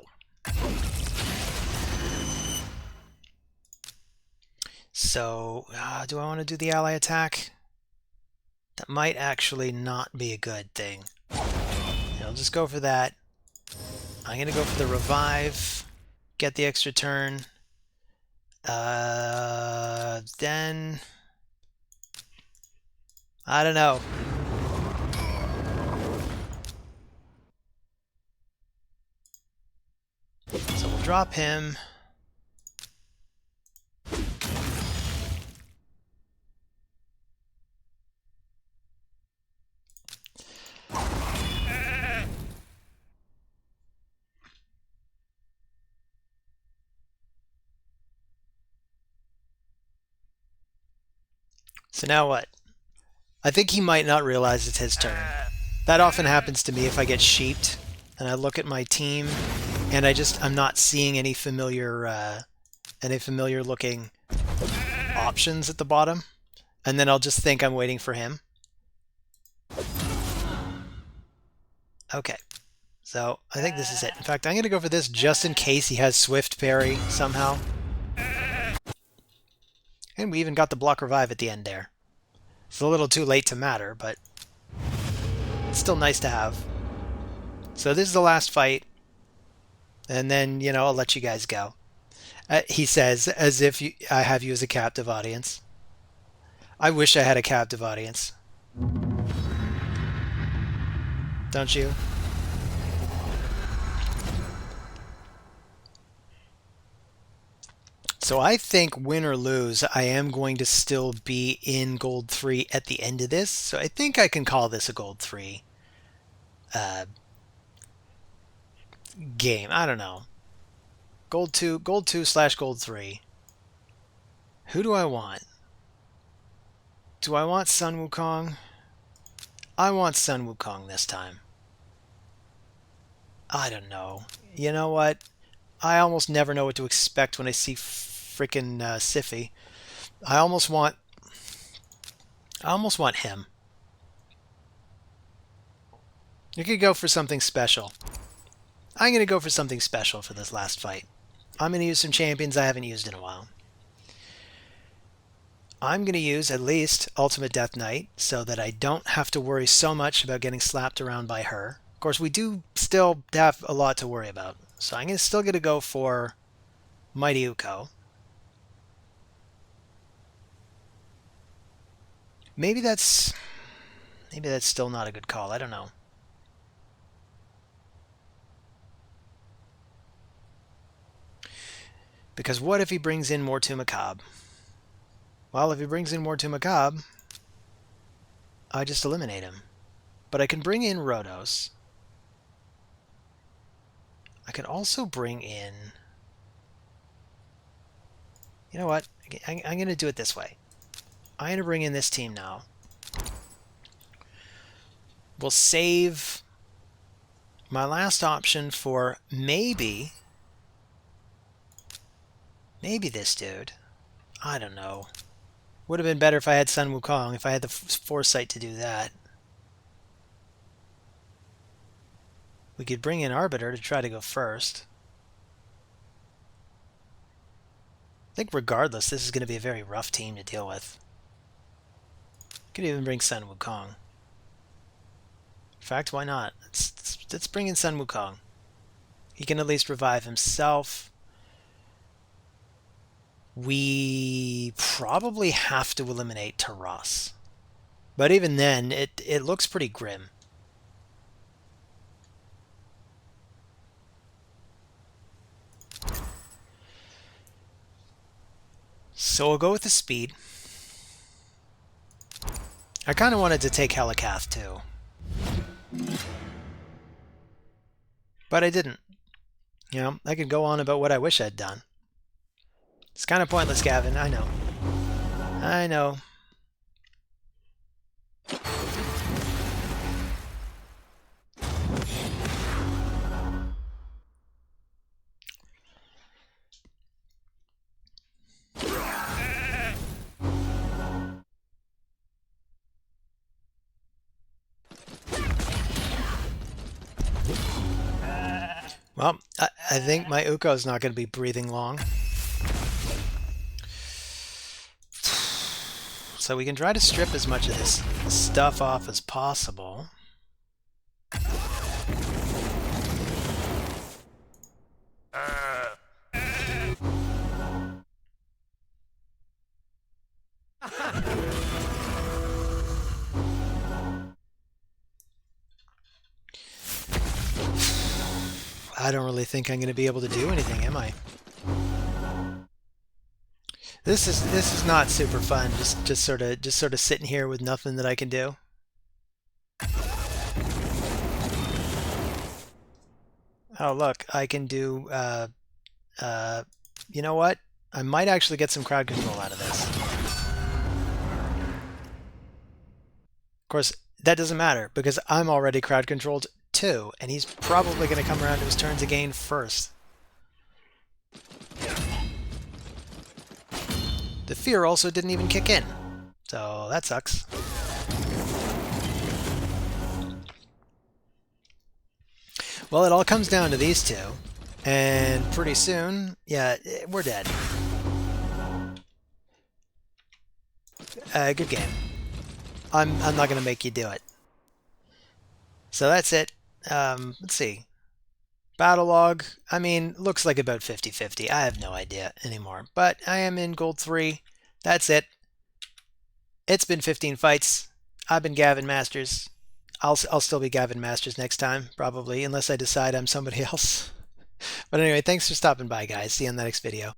S1: So, do I want to do the ally attack? That might actually not be a good thing. I'll just go for that. I'm going to go for the revive. Get the extra turn. Then... I don't know. So we'll drop him. So now what? I think he might not realize it's his turn. That often happens to me if I get sheeped and I look at my team and I'm not seeing any familiar any familiar looking options at the bottom, and then I'll just think I'm waiting for him. Okay, so I think this is it. In fact, I'm going to go for this just in case he has Swift Parry somehow. And we even got the block revive at the end there. It's a little too late to matter, but it's still nice to have. So this is the last fight, and then, you know, I'll let you guys go. He says, as if I have you as a captive audience. I wish I had a captive audience. Don't you? So I think win or lose, I am going to still be in gold 3 at the end of this. So I think I can call this a gold 3 game. I don't know. Gold 2 / gold 3. Who do I want? Do I want Sun Wukong? I want Sun Wukong this time. I don't know. You know what? I almost never know what to expect when I see frickin' Siffy. I almost want him. You could go for something special. I'm going to go for something special for this last fight. I'm going to use some champions I haven't used in a while. I'm going to use at least Ultimate Death Knight so that I don't have to worry so much about getting slapped around by her. Of course, we do still have a lot to worry about. So I'm still going to go for Mighty Uko. Maybe that's still not a good call. I don't know. Because what if he brings in more Macabre? Well, if he brings in more Macabre, I just eliminate him. But I can bring in Rhodos. I can also bring in... You know what? I'm going to do it this way. I'm going to bring in this team now. We'll save my last option for maybe this dude. I don't know. Would have been better if I had Sun Wukong, if I had the foresight to do that. We could bring in Arbiter to try to go first. I think regardless, this is going to be a very rough team to deal with. Could even bring Sun Wukong. In fact, why not? Let's bring in Sun Wukong. He can at least revive himself. We probably have to eliminate Taras. But even then, it looks pretty grim. So we'll go with the speed. I kind of wanted to take Helikath too. But I didn't. You know, I could go on about what I wish I'd done. It's kind of pointless, Gavin. I know. I know. Well, I think my Uko's not going to be breathing long. So we can try to strip as much of this stuff off as possible. I don't really think I'm going to be able to do anything, am I? This is not super fun. Just sort of sitting here with nothing that I can do. Oh look, I can do. You know what? I might actually get some crowd control out of this. Of course, that doesn't matter because I'm already crowd controlled too, and he's probably going to come around to his turns again first. The fear also didn't even kick in. So that sucks. Well, it all comes down to these two. And pretty soon, yeah, we're dead. Good game. I'm not going to make you do it. So that's it. Let's see. Battle log, I mean, looks like about 50-50. I have no idea anymore. But I am in gold 3. That's it. It's been 15 fights. I've been Gavin Masters. I'll still be Gavin Masters next time, probably, unless I decide I'm somebody else. But anyway, thanks for stopping by, guys. See you in the next video.